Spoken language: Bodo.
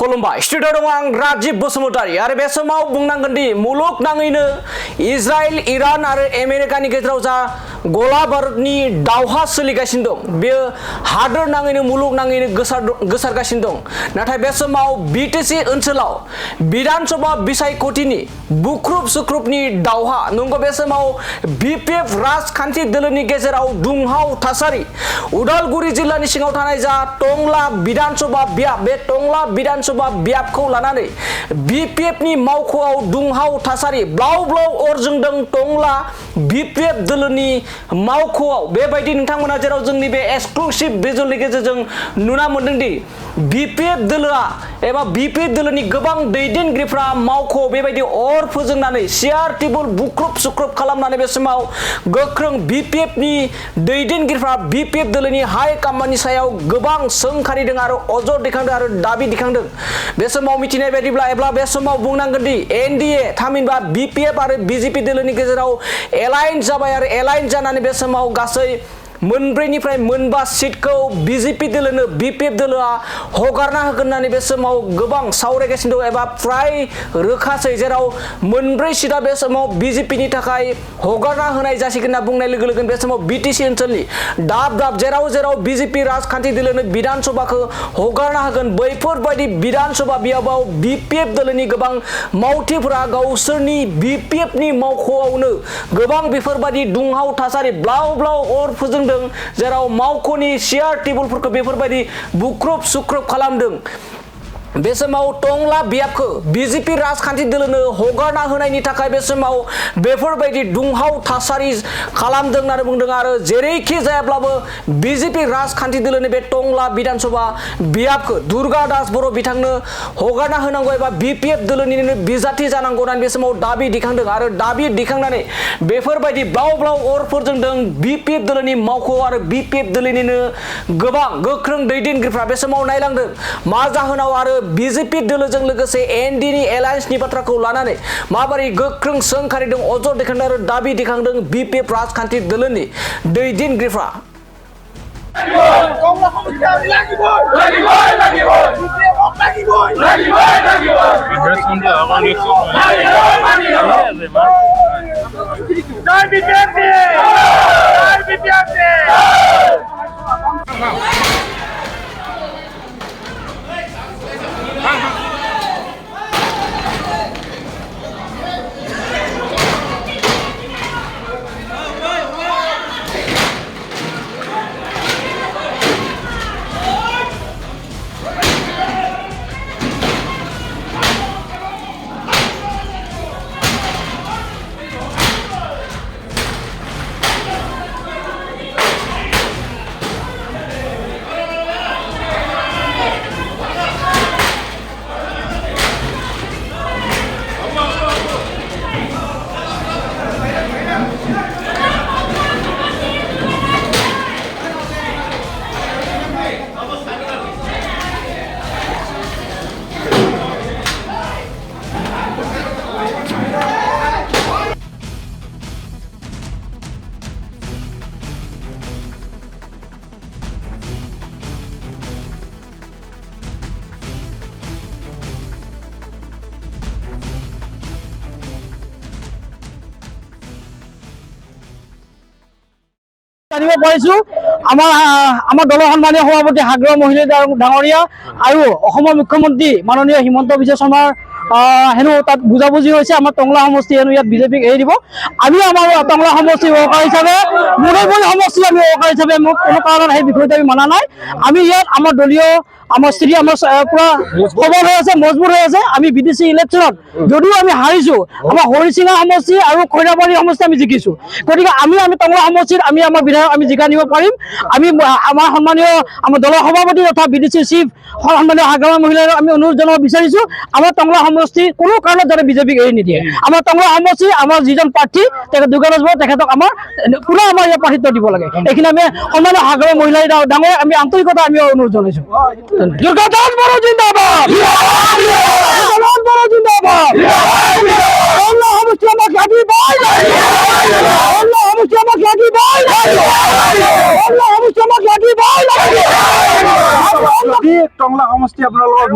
खुलुमबाय स्टुडिअ दङ आं राजिब बसुमतारी आरो बे समाव बुंनांगोन दि मुलुगनाङैनो इजराइल इरान आरो आमेरिकानि गेजेराव जा गला बारुदनि दावहा सोलिगासिनो दं बेयो हादोर नाङैनो मुलुगनाङैनो गोसारगासिनो दं नाथाय बे समाव बिटिसि ओनसोलाव विधानसभा बिसायख'थिनि बुख्रुब सुख्रुबनि दावहा नंगौ बे समाव बिपिएफ राजखान्थि दोलोनि गेजेराव दुंहाव थासारि उदालगुरि जिल्लानि सिङाव थानाय जा टंला विधानसभा बियाब बे टंला विधानसभा बियाबखौ लानानै बिपिएफनि मावख'आव दुंहाव थासारि ब्लाव ब्लाव अर जोंदों टंला बिपिएफ दोलोनि मावख'आव बेबायदि नोंथांमोना जेराव जोंनि बे एक्सक्लुसिव भिजुअलनि गेजेरजों नुना मोनदों दि बिपिएफ दोलोआ एबा बिपिएफ दोलोनि गोबां दैदेनगिरिफ्रा मावख'आव बेबायदि अर फोजोंनानै सियार टेबोल बुख्रुब सुख्रुब खालामनानै बे समाव गोख्रों बिपिएफनि दैदेनगिरिफ्रा बिपिएफ दोलोनि हाइ कमान्डनि सायाव गोबां सोंखारिदों आरो अजद दैखांदों आरो दाबि दिखांदों बे समाव मिथिनाय बायदिब्ला एब्ला बे समाव बुंनांगोन दि एनडीए थामहिनबा बिपिएफ आरो बिजेपि दोलोनि गेजेराव एलायन्स जाबाय आरो एलायन्स जानानै बे समाव गासै मोनब्रैनिफ्राय मोनबा सीटखौ बिजेपि दोलोनो बिपिएफ दोलोआ हगारना होगोन होननानै बे समाव गोबां सावरायगासिनो दं एबा फ्राय रोखासै जेराव मोनब्रै सीटआ बे समाव बिजेपिनि थाखाय हगारना होनाय जासिगोन होनना बुंनाय लोगो लोगोनो बे समाव बिटिसि ओनसोलनि दाब दाब जेराव जेराव बिजेपि राजखान्थि दोलोनो विधानसभाखौ हगारना होगोन बैफोरबायदि विधानसभा बियाबाव बिपिएफ दोलोनि गोबां मावथिफोरा गावसोरनि बिपिएफनि मावख'आवनो गोबां बेफोरबायदि दुंहाव थासारि ब्लाव ब्लाव अर फोजोंदों जेराव मावख'नि सियार टेबोलफोरखौ बेफोरबायदि बुख्रुब सुख्रुब खालामदों बे समाव टंला बियाबखौ बिजेपि राजखान्थि दोलोनो हगारना होनायनि थाखाय बे समाव बेफोरबायदि दुंहाव थासारि खालामदों होननानै बुंदों आरो जेरैखि जायाब्लाबो बिजेपि राजखान्थि दोलोनि बे टंला विधानसभा बियाबखौ दुर्गा दास बर' बिथांनो हगारना होनांगौ एबा बिपिएफ दोलोनिनो बिजाथि जानांगौ होननानै बे समाव दाबि दिखांदों आरो दाबि दिखांनानै बेफोरबायदि ब्लाव ब्लाव अर फोजोंदों बिपिएफ दोलोनि मावख' आरो बिपिएफ दोलोनिनो गोबां गोख्रों दैदेनगिरिफ्रा बे समाव नायलांदों मा जाहोनाव आरो बिजेपि दोलोजों लोगोसे एनडीनि एलायन्सनि बाथ्राखौ लानानै माबोरै गोख्रों सोंखारिदों अजद दैखांदों आरो दाबि दिखांदों बिपिएफ राजखान्थि दोलोनि दैदेनगिरिफ्रा জানিব পাৰিছো আমাৰ দলৰ সন্মানীয় সভাপতি হাগ্ৰহ মহিলা ডাঙৰীয়া আৰু অসমৰ মুখ্যমন্ত্ৰী মাননীয় হিমন্ত বিশ্ব শৰ্মাৰ হেনো তাত বুজাবুজি হৈছে আমাৰ টংলা সমষ্টি হেনো ইয়াত বিজেপিক এৰি দিব আমি আমাৰ টংলা সমষ্টি ওৱৰ্কাৰ হিচাপে মুৰৈবৰী সমষ্টি আমি ওৱৰ্কাৰ হিচাপে মোক কোনো কাৰণত সেই বিষয়টো আমি মানা নাই আমি ইয়াত আমাৰ দলীয় আমাৰ স্থিতি আমাৰ পুৰা সবল হৈ আছে মজবুত হৈ আছে আমি বিটিসি ইলেকশ্যনত যদিও আমি হাৰিছো আমাৰ হৰিচিঙা সমষ্টি আৰু খৈৰাবাৰী সমষ্টি আমি জিকিছো গতিকে আমি টংলা সমষ্টিত আমি আমাৰ বিধায়ক আমি জিকা নিব পাৰিম আমি আমাৰ সন্মানীয় আমাৰ দলৰ সভাপতি তথা বিটিসি চিফ সন্মানীয় হাগ্ৰহ মহিলাৰ আমি অনুৰোধ জনাব বিচাৰিছো আমাৰ টংলা সমষ্টি কোনো কাৰণত যাতে বিজেপিক এৰি নিদিয়ে আমাৰ টংলা সমষ্টি আমাৰ যিজন প্ৰাৰ্থী তেখেত দুৰ্গা দাস বৰুৱা তেখেতক আমাৰ পুনৰ আমাৰ ইয়াত প্ৰাৰ্থিত্ব দিব লাগে এইখিনি আমি সন্মানীয় হাগ্ৰহ মহিলাই ডাঙৰ আমি আন্তৰিকতা আমি অনুৰোধ জনাইছো দুৰ্গা দাস বৰুৱা জিন্দাবাদ দুৰ্গা দাস বৰুৱা জিন্দাবাদ টংলা সমষ্টি আমাক লাগিবই টংলা সমষ্টি আমাক লাগিবই টংলা সমষ্টি আমাক লাগিবই টংলা সমষ্টি আপোনালোকৰ